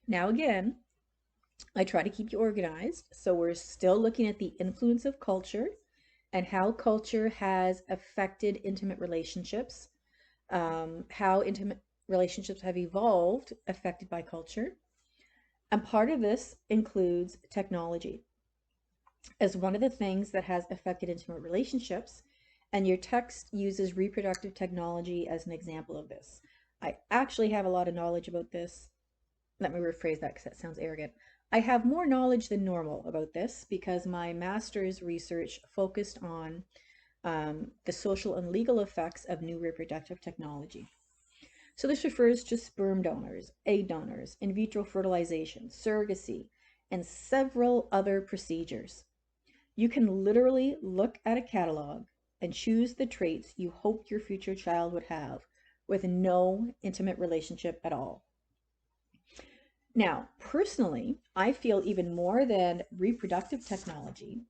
Now, again, I try to keep you organized. So we're still looking at the influence of culture and how culture has affected intimate relationships, how intimate relationships have evolved affected by culture. And part of this includes technology as one of the things that has affected intimate relationships. And your text uses reproductive technology as an example of this. I actually have a lot of knowledge about this. Let me rephrase that because that sounds arrogant. I have more knowledge than normal about this because my master's research focused on the social and legal effects of new reproductive technology. So this refers to sperm donors, egg donors, in vitro fertilization, surrogacy, and several other procedures. You can literally look at a catalog and choose the traits you hoped your future child would have with no intimate relationship at all. Now, personally, I feel even more than reproductive technology,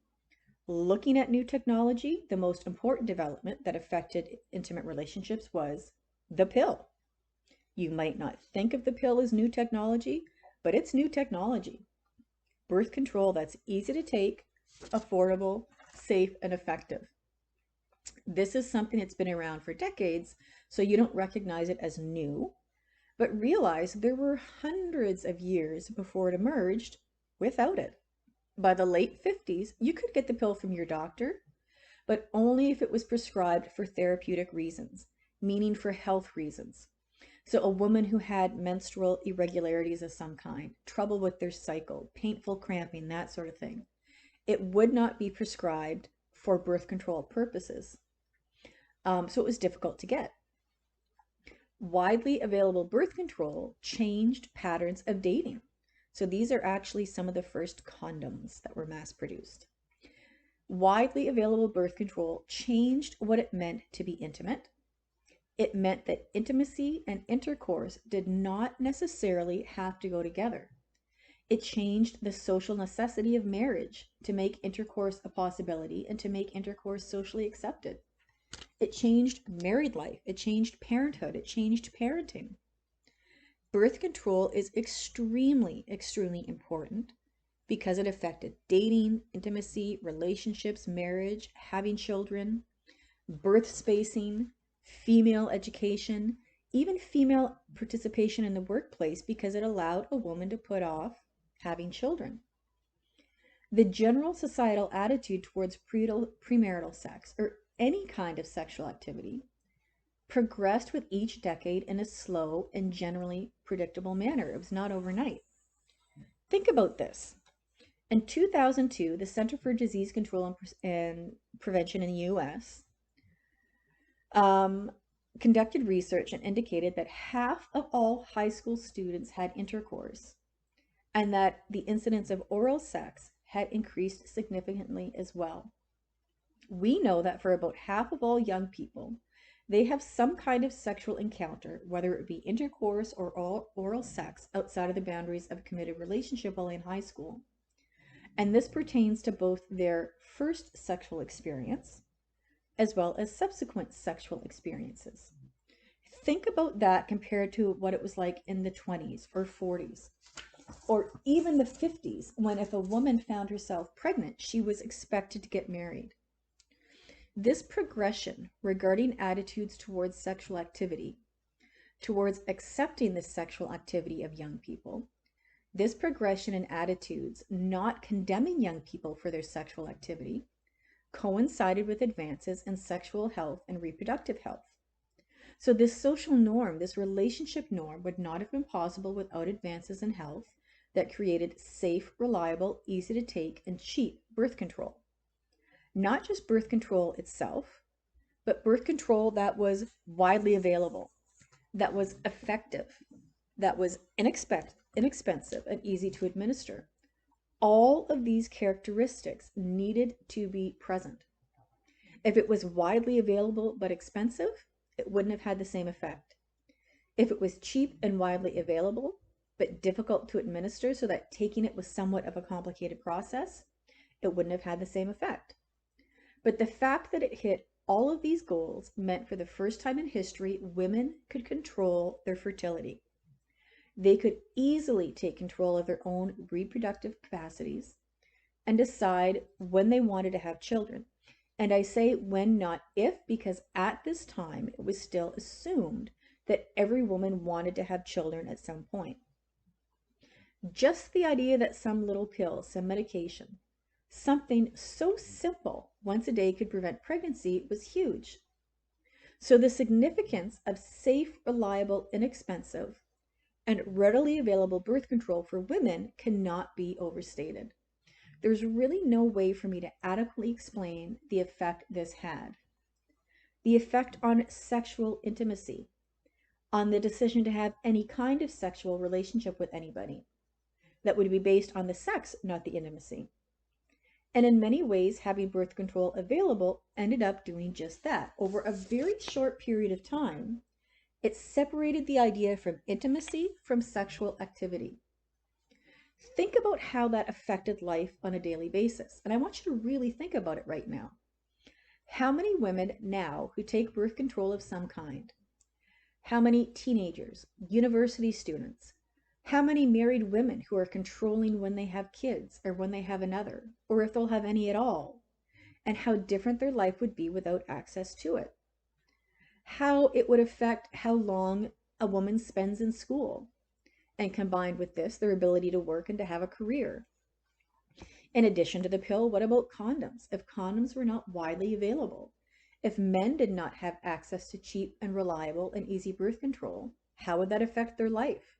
looking at new technology, the most important development that affected intimate relationships was the pill. You might not think of the pill as new technology, but it's new technology. Birth control that's easy to take, affordable, safe, and effective. This is something that's been around for decades, so you don't recognize it as new, but realize there were hundreds of years before it emerged without it. By the late 50s, you could get the pill from your doctor, but only if it was prescribed for therapeutic reasons, meaning for health reasons. So a woman who had menstrual irregularities of some kind, trouble with their cycle, painful cramping, that sort of thing, it would not be prescribed for birth control purposes. So it was difficult to get. Widely available birth control changed patterns of dating. So these are actually some of the first condoms that were mass produced. Widely available birth control changed what it meant to be intimate. It meant that intimacy and intercourse did not necessarily have to go together. It changed the social necessity of marriage to make intercourse a possibility and to make intercourse socially accepted. It changed married life. It changed parenthood. It changed parenting. Birth control is extremely, extremely important because it affected dating, intimacy, relationships, marriage, having children, birth spacing, female education, even female participation in the workplace because it allowed a woman to put off having children. The general societal attitude towards premarital sex or any kind of sexual activity progressed with each decade in a slow and generally predictable manner. It was not overnight. Think about this. In 2002, the Center for Disease Control and Prevention in the US um, conducted research and indicated that half of all high school students had intercourse and that the incidence of oral sex had increased significantly as well. We know that for about half of all young people, they have some kind of sexual encounter, whether it be intercourse or oral sex outside of the boundaries of a committed relationship while in high school. And this pertains to both their first sexual experience as well as subsequent sexual experiences. Think about that compared to what it was like in the 20s or 40s or even the 50s, when if a woman found herself pregnant, she was expected to get married. This progression regarding attitudes towards sexual activity, towards accepting the sexual activity of young people, this progression in attitudes not condemning young people for their sexual activity, coincided with advances in sexual health and reproductive health. So this social norm, this relationship norm, would not have been possible without advances in health that created safe, reliable, easy to take, and cheap birth control. Not just birth control itself, but birth control that was widely available, that was effective, that was inexpensive and easy to administer. All of these characteristics needed to be present. If it was widely available but expensive, it wouldn't have had the same effect. If it was cheap and widely available but difficult to administer so that taking it was somewhat of a complicated process, it wouldn't have had the same effect. But the fact that it hit all of these goals meant for the first time in history, women could control their fertility. They could easily take control of their own reproductive capacities and decide when they wanted to have children. And I say when, not if, because at this time it was still assumed that every woman wanted to have children at some point. Just the idea that some little pill, some medication, something so simple once a day could prevent pregnancy was huge. So the significance of safe, reliable, inexpensive, and readily available birth control for women cannot be overstated. There's really no way for me to adequately explain the effect this had. The effect on sexual intimacy, on the decision to have any kind of sexual relationship with anybody that would be based on the sex, not the intimacy. And in many ways, having birth control available ended up doing just that. Over a very short period of time, it separated the idea from intimacy from sexual activity. Think about how that affected life on a daily basis. And I want you to really think about it right now. How many women now who take birth control of some kind? How many teenagers, university students? How many married women who are controlling when they have kids or when they have another, or if they'll have any at all? And how different their life would be without access to it. How it would affect how long a woman spends in school. And combined with this, their ability to work and to have a career. In addition to the pill, what about condoms? If condoms were not widely available, if men did not have access to cheap and reliable and easy birth control, how would that affect their life?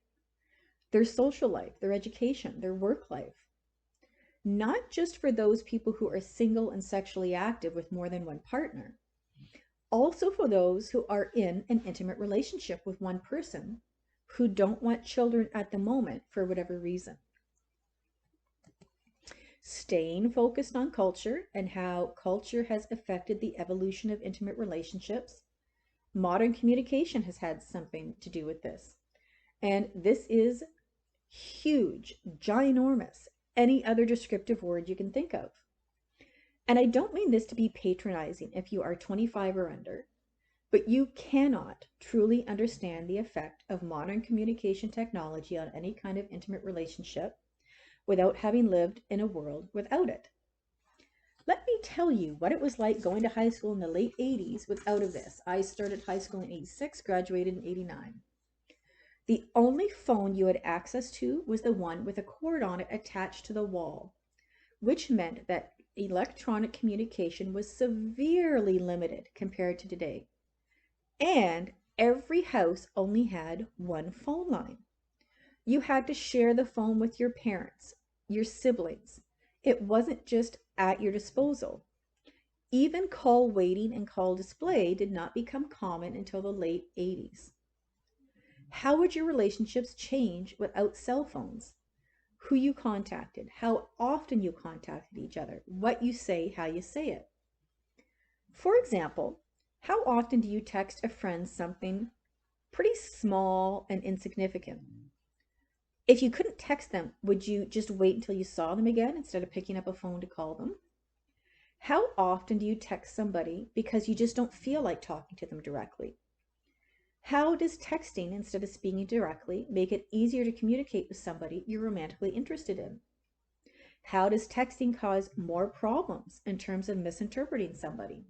Their social life, their education, their work life? Not just for those people who are single and sexually active with more than one partner, also for those who are in an intimate relationship with one person who don't want children at the moment for whatever reason. Staying focused on culture and how culture has affected the evolution of intimate relationships. Modern communication has had something to do with this. And this is huge, ginormous, any other descriptive word you can think of. And I don't mean this to be patronizing if you are 25 or under, but you cannot truly understand the effect of modern communication technology on any kind of intimate relationship without having lived in a world without it. Let me tell you what it was like going to high school in the late 80s without of this. I started high school in 86, graduated in 89. The only phone you had access to was the one with a cord on it attached to the wall, which meant that electronic communication was severely limited compared to today. And every house only had one phone line. You had to share the phone with your parents, your siblings. It wasn't just at your disposal. Even call waiting and call display did not become common until the late 80s. How would your relationships change without cell phones? Who you contacted, how often you contacted each other, what you say, how you say it. For example, how often do you text a friend something pretty small and insignificant? If you couldn't text them, would you just wait until you saw them again instead of picking up a phone to call them? How often do you text somebody because you just don't feel like talking to them directly? How does texting instead of speaking directly make it easier to communicate with somebody you're romantically interested in? How does texting cause more problems in terms of misinterpreting somebody?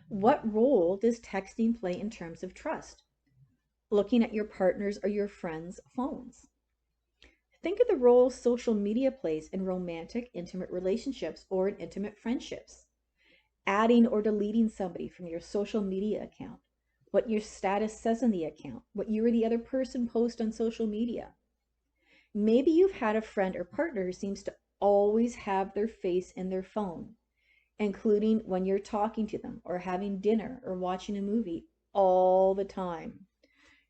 What role does texting play in terms of trust? Looking at your partner's or your friend's phones. Think of the role social media plays in romantic, intimate relationships or in intimate friendships. Adding or deleting somebody from your social media account, what your status says in the account, what you or the other person post on social media. Maybe you've had a friend or partner who seems to always have their face in their phone, including when you're talking to them or having dinner or watching a movie all the time.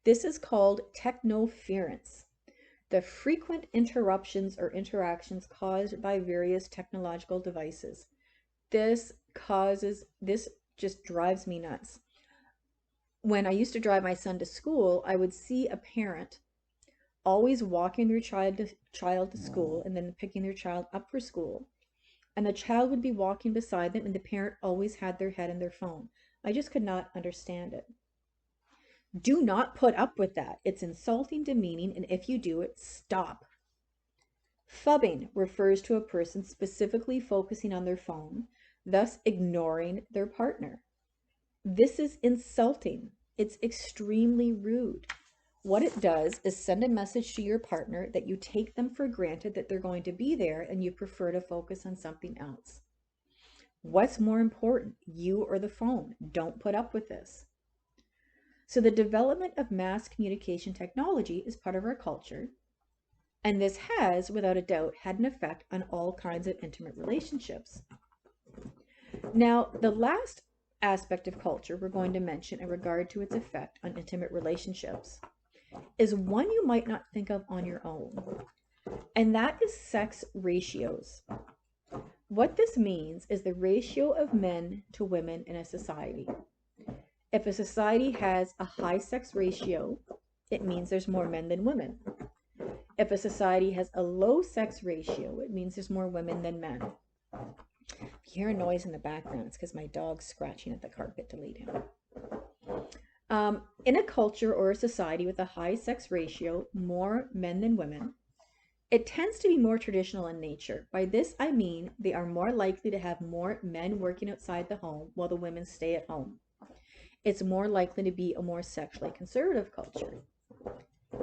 This is called technoference, the frequent interruptions or interactions caused by various technological devices. This just drives me nuts. When I used to drive my son to school, I would see a parent always walking their child to school and then picking their child up for school. And the child would be walking beside them and the parent always had their head in their phone. I just could not understand it. Do not put up with that. It's insulting, demeaning, and if you do it, stop. Phubbing refers to a person specifically focusing on their phone, thus ignoring their partner. This is insulting. It's extremely rude. What it does is send a message to your partner that you take them for granted that they're going to be there and you prefer to focus on something else. What's more important, you or the phone? Don't put up with this. So the development of mass communication technology is part of our culture, and this has, without a doubt, had an effect on all kinds of intimate relationships. Now, the last aspect of culture we're going to mention in regard to its effect on intimate relationships is one you might not think of on your own, and that is sex ratios. What this means is the ratio of men to women in a society. If a society has a high sex ratio, it means there's more men than women. If a society has a low sex ratio, it means there's more women than men. If you hear a noise in the background, it's because my dog's scratching at the carpet to lead him. In a culture or a society with a high sex ratio, more men than women, it tends to be more traditional in nature. By this, I mean they are more likely to have more men working outside the home while the women stay at home. It's more likely to be a more sexually conservative culture.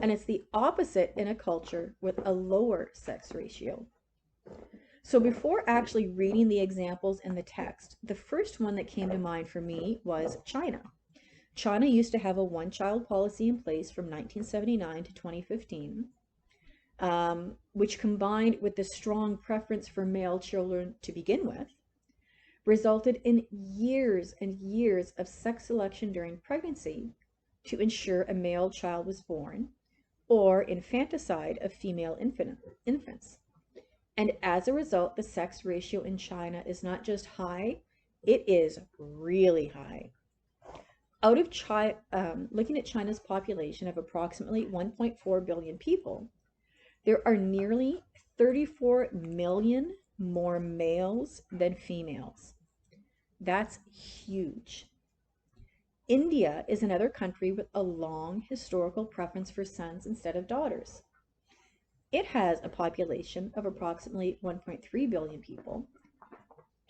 And it's the opposite in a culture with a lower sex ratio. So before actually reading the examples in the text, the first one that came to mind for me was China. China used to have a one-child policy in place from 1979 to 2015, which combined with the strong preference for male children to begin with, resulted in years and years of sex selection during pregnancy to ensure a male child was born, or infanticide of female infants. And as a result, the sex ratio in China is not just high, it is really high. Out of China, looking at China's population of approximately 1.4 billion people, there are nearly 34 million more males than females. That's huge. India is another country with a long historical preference for sons instead of daughters. It has a population of approximately 1.3 billion people,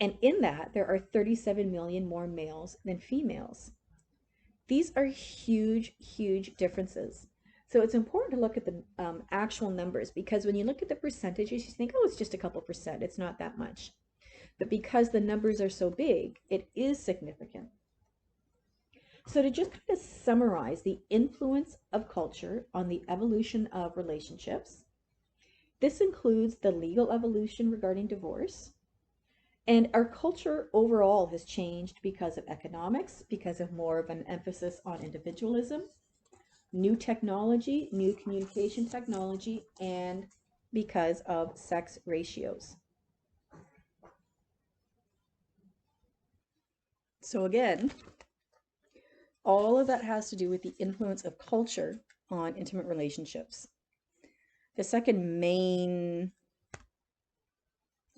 and in that there are 37 million more males than females. These are huge, huge differences. So it's important to look at the actual numbers, because when you look at the percentages, you think, oh, it's just a couple percent. It's not that much. But because the numbers are so big, it is significant. So to just kind of summarize the influence of culture on the evolution of relationships, this includes the legal evolution regarding divorce. And our culture overall has changed because of economics, because of more of an emphasis on individualism, new technology, new communication technology, and because of sex ratios. So again, all of that has to do with the influence of culture on intimate relationships. The second main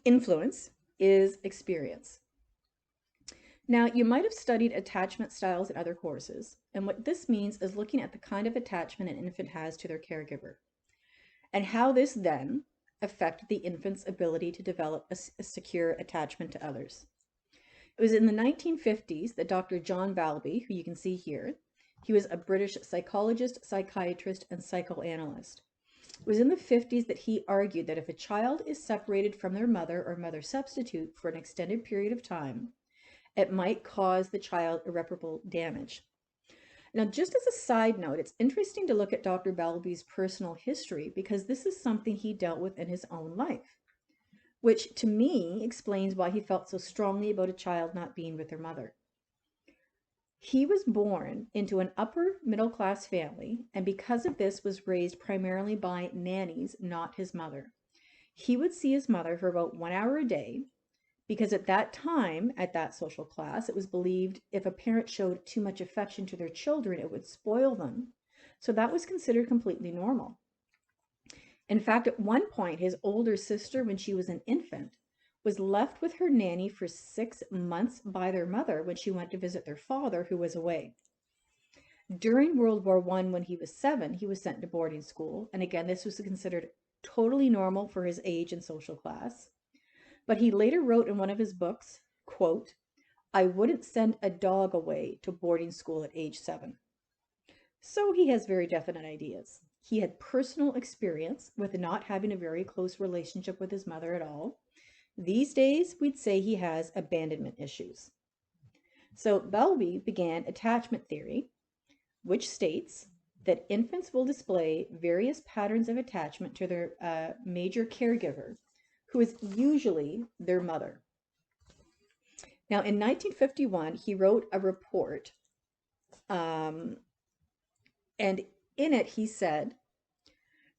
influence is experience. Now, you might have studied attachment styles in other courses, and what this means is looking at the kind of attachment an infant has to their caregiver, and how this then affected the infant's ability to develop a secure attachment to others. It was in the 1950s that Dr. John Bowlby, who you can see here, he was a British psychologist, psychiatrist, and psychoanalyst. It was in the 50s that he argued that if a child is separated from their mother or mother substitute for an extended period of time, it might cause the child irreparable damage. Now, just as a side note, it's interesting to look at Dr. Bowlby's personal history, because this is something he dealt with in his own life, which to me explains why he felt so strongly about a child not being with their mother. He was born into an upper middle class family, and because of this was raised primarily by nannies, not his mother. He would see his mother for about 1 hour a day, because at that time, at that social class, it was believed if a parent showed too much affection to their children, it would spoil them. So that was considered completely normal. In fact, at one point, his older sister, when she was an infant, was left with her nanny for 6 months by their mother when she went to visit their father, who was away. During World War I, when he was 7, he was sent to boarding school. And again, this was considered totally normal for his age and social class. But he later wrote in one of his books, quote, "I wouldn't send a dog away to boarding school at age 7." So he has very definite ideas. He had personal experience with not having a very close relationship with his mother at all. These days, we'd say he has abandonment issues. So Bowlby began attachment theory, which states that infants will display various patterns of attachment to their major caregiver, who is usually their mother. Now, in 1951, he wrote a report, and in it he said,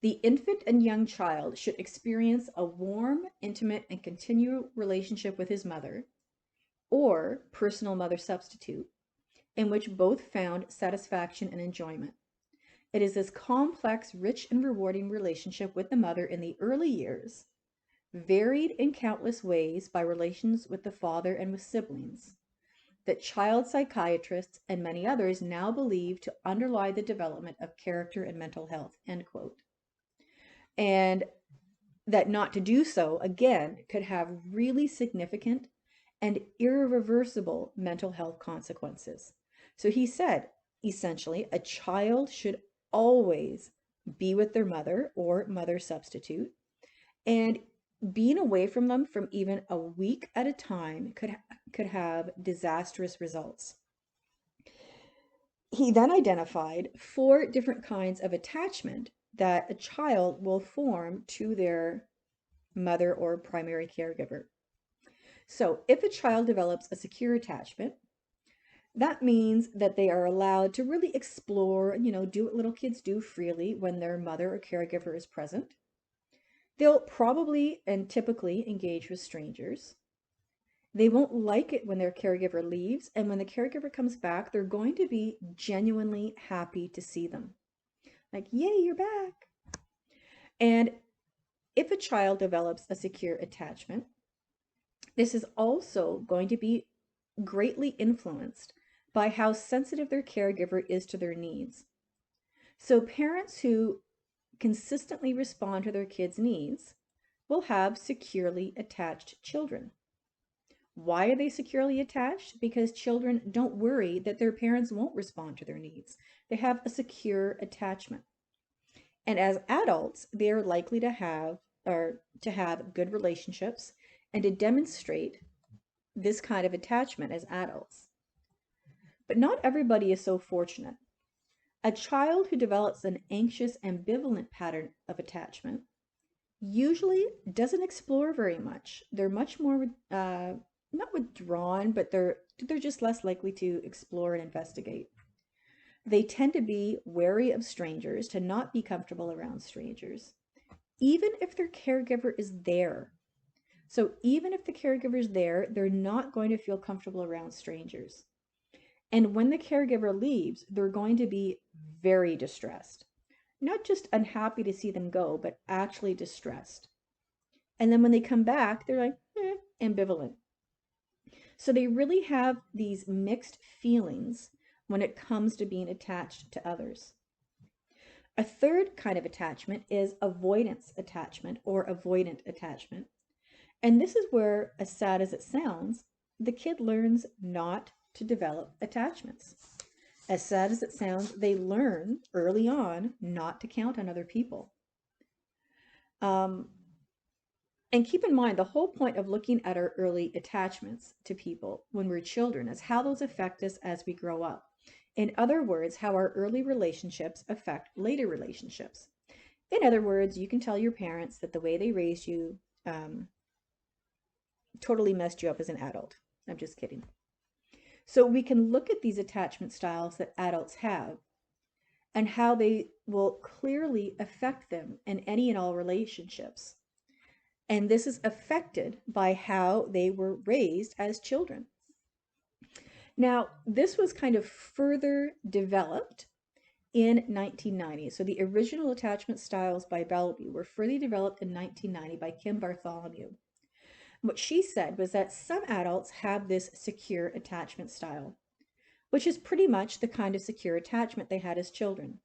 "The infant and young child should experience a warm, intimate, and continual relationship with his mother, or personal mother substitute, in which both found satisfaction and enjoyment. It is this complex, rich, and rewarding relationship with the mother in the early years, varied in countless ways by relations with the father and with siblings, that child psychiatrists and many others now believe to underlie the development of character and mental health," end quote. And that not to do so, again, could have really significant and irreversible mental health consequences. So he said, essentially, a child should always be with their mother or mother substitute, and being away from them from even a week at a time could have disastrous results. He then identified 4 different kinds of attachment that a child will form to their mother or primary caregiver. So if a child develops a secure attachment, that means that they are allowed to really explore, do what little kids do freely when their mother or caregiver is present. They'll probably and typically engage with strangers. They won't like it when their caregiver leaves, and when the caregiver comes back, they're going to be genuinely happy to see them. Like, yay, you're back. And if a child develops a secure attachment, this is also going to be greatly influenced by how sensitive their caregiver is to their needs. So parents who consistently respond to their kids' needs will have securely attached children. Why are they securely attached? Because children don't worry that their parents won't respond to their needs. They have a secure attachment. And as adults, they are likely to have good relationships and to demonstrate this kind of attachment as adults. But not everybody is so fortunate. A child who develops an anxious, ambivalent pattern of attachment usually doesn't explore very much. They're much more not withdrawn, but they're just less likely to explore and investigate. They tend to be wary of strangers, to not be comfortable around strangers, even if their caregiver is there. So even if the caregiver is there, they're not going to feel comfortable around strangers. And when the caregiver leaves, they're going to be very distressed. Not just unhappy to see them go, but actually distressed. And then when they come back, they're like, ambivalent. So they really have these mixed feelings when it comes to being attached to others. A third kind of attachment is avoidance attachment or avoidant attachment. And this is where, as sad as it sounds, the kid learns not to develop attachments. As sad as it sounds, they learn early on not to count on other people. And keep in mind, the whole point of looking at our early attachments to people when we're children is how those affect us as we grow up. In other words, how our early relationships affect later relationships. In other words, you can tell your parents that the way they raised you totally messed you up as an adult. I'm just kidding. So we can look at these attachment styles that adults have and how they will clearly affect them in any and all relationships. And this is affected by how they were raised as children. Now, this was kind of further developed in 1990. So the original attachment styles by Bowlby were further developed in 1990 by Kim Bartholomew. What she said was that some adults have this secure attachment style, which is pretty much the kind of secure attachment they had as children.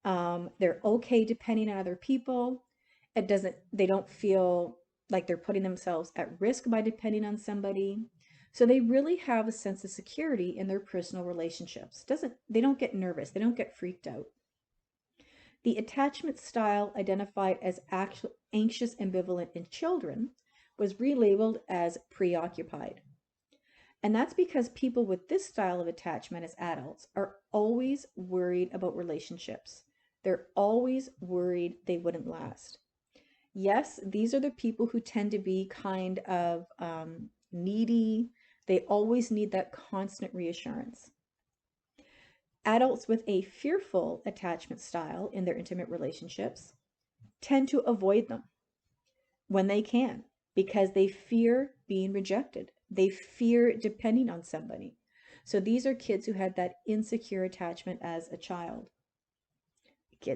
They're okay depending on other people. They don't feel like they're putting themselves at risk by depending on somebody. So they really have a sense of security in their personal relationships. They don't get nervous, they don't get freaked out. The attachment style identified as anxious ambivalent in children was relabeled as preoccupied. And that's because people with this style of attachment as adults are always worried about relationships. They're always worried they wouldn't last. Yes, these are the people who tend to be kind of needy. They always need that constant reassurance. Adults with a fearful attachment style in their intimate relationships tend to avoid them when they can because they fear being rejected. They fear depending on somebody. So these are kids who had that insecure attachment as a child.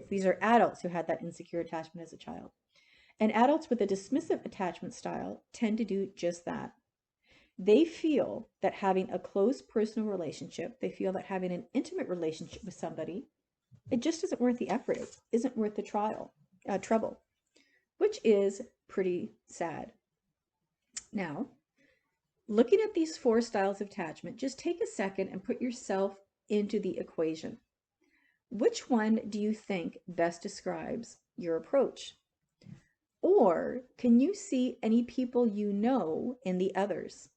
These are adults who had that insecure attachment as a child. And adults with a dismissive attachment style tend to do just that. They feel that having a close personal relationship, they feel that having an intimate relationship with somebody, it just isn't worth the effort. It isn't worth the trouble, which is pretty sad. Now, looking at these 4 styles of attachment, just take a second and put yourself into the equation. Which one do you think best describes your approach? Or can you see any people you know in the others?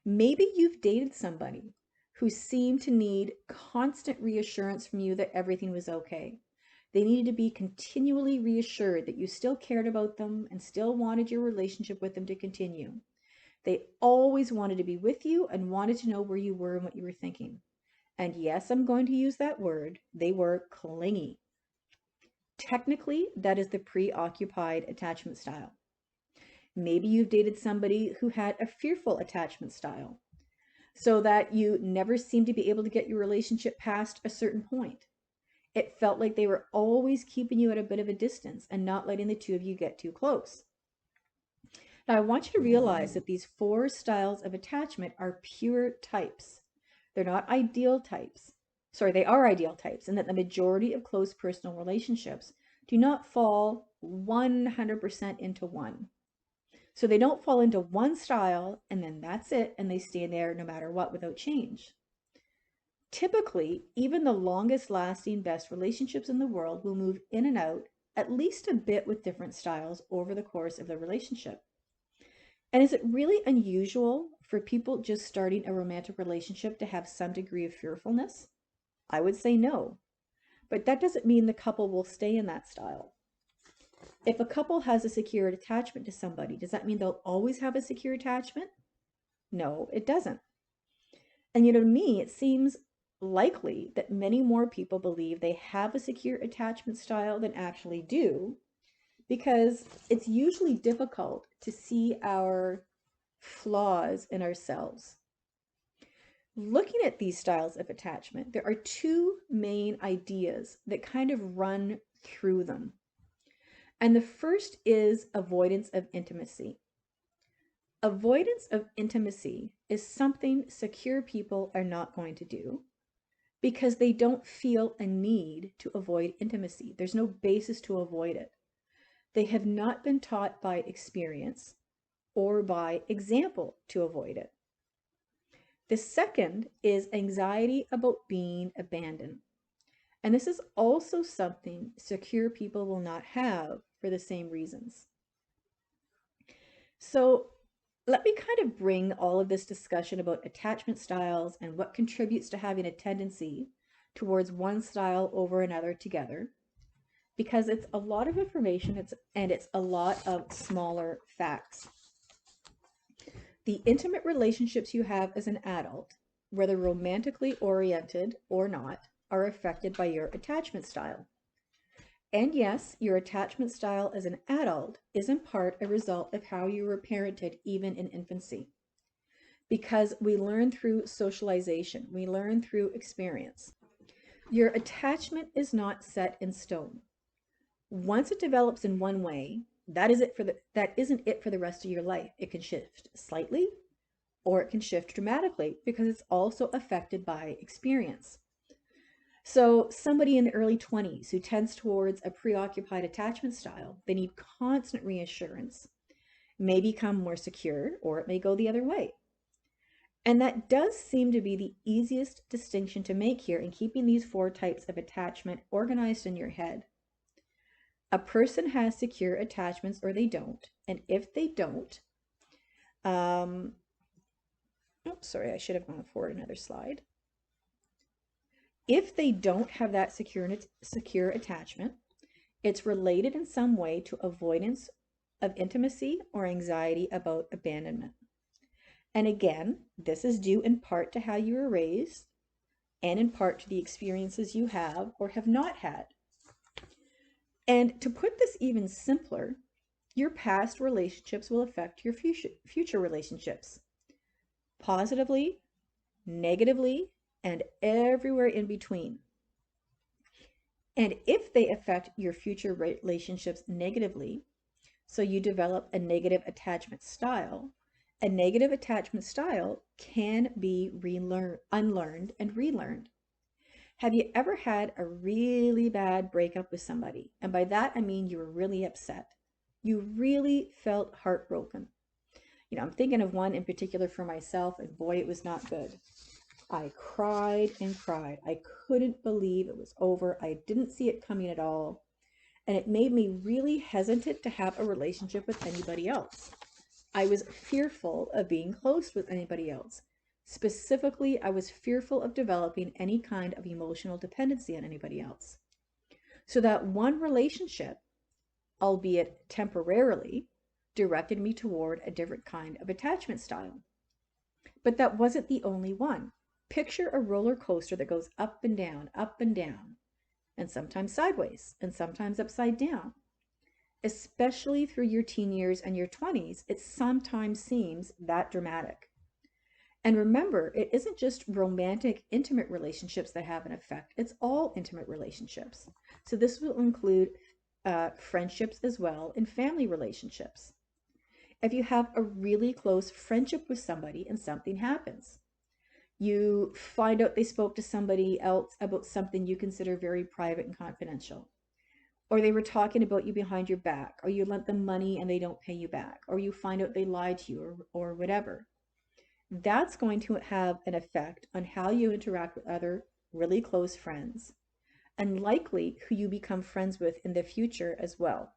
Maybe you've dated somebody who seemed to need constant reassurance from you that everything was okay. They needed to be continually reassured that you still cared about them and still wanted your relationship with them to continue. They always wanted to be with you and wanted to know where you were and what you were thinking. And yes, I'm going to use that word. They were clingy. Technically, that is the preoccupied attachment style. Maybe you've dated somebody who had a fearful attachment style, so that you never seemed to be able to get your relationship past a certain point. It felt like they were always keeping you at a bit of a distance and not letting the two of you get too close. Now, I want you to realize that these 4 styles of attachment are pure types. They're not ideal types. Sorry, they are ideal types, and that the majority of close personal relationships do not fall 100% into one. So they don't fall into one style and then that's it, and they stay there no matter what without change. Typically, even the longest lasting, best relationships in the world will move in and out at least a bit with different styles over the course of the relationship. And is it really unusual for people just starting a romantic relationship to have some degree of fearfulness? I would say no, but that doesn't mean the couple will stay in that style. If a couple has a secure attachment to somebody, does that mean they'll always have a secure attachment? No, it doesn't. And to me, it seems likely that many more people believe they have a secure attachment style than actually do, because it's usually difficult to see our flaws in ourselves. Looking at these styles of attachment, there are 2 main ideas that kind of run through them. And the first is avoidance of intimacy. Avoidance of intimacy is something secure people are not going to do because they don't feel a need to avoid intimacy. There's no basis to avoid it. They have not been taught by experience or by example to avoid it. The second is anxiety about being abandoned. And this is also something secure people will not have for the same reasons. So let me kind of bring all of this discussion about attachment styles and what contributes to having a tendency towards one style over another together, because it's a lot of information and it's a lot of smaller facts. The intimate relationships you have as an adult, whether romantically oriented or not, are affected by your attachment style. And yes, your attachment style as an adult is in part a result of how you were parented even in infancy. Because we learn through socialization, we learn through experience. Your attachment is not set in stone. Once it develops in one way, that isn't it for the rest of your life. It can shift slightly or it can shift dramatically because it's also affected by experience. So, somebody in the early 20s who tends towards a preoccupied attachment style, they need constant reassurance, may become more secure, or it may go the other way. And that does seem to be the easiest distinction to make here in keeping these four types of attachment organized in your head. A person has secure attachments or they don't. And if they don't, oh, sorry, I should have gone forward another slide. If they don't have that secure attachment, it's related in some way to avoidance of intimacy or anxiety about abandonment. And again, this is due in part to how you were raised and in part to the experiences you have or have not had. And to put this even simpler, your past relationships will affect your future relationships positively, negatively, and everywhere in between. And if they affect your future relationships negatively, so you develop a negative attachment style, a negative attachment style can be unlearned and relearned. Have you ever had a really bad breakup with somebody? And by that, I mean you were really upset. You really felt heartbroken. I'm thinking of one in particular for myself, and boy, it was not good. I cried and cried. I couldn't believe it was over. I didn't see it coming at all. And it made me really hesitant to have a relationship with anybody else. I was fearful of being close with anybody else. Specifically, I was fearful of developing any kind of emotional dependency on anybody else. So that one relationship, albeit temporarily, directed me toward a different kind of attachment style. But that wasn't the only one. Picture a roller coaster that goes up and down, and sometimes sideways, and sometimes upside down. Especially through your teen years and your 20s, it sometimes seems that dramatic. And remember, it isn't just romantic, intimate relationships that have an effect, it's all intimate relationships. So this will include friendships as well and family relationships. If you have a really close friendship with somebody and something happens, you find out they spoke to somebody else about something you consider very private and confidential, or they were talking about you behind your back, or you lent them money and they don't pay you back, or you find out they lied to you, or whatever. That's going to have an effect on how you interact with other really close friends, and likely who you become friends with in the future as well.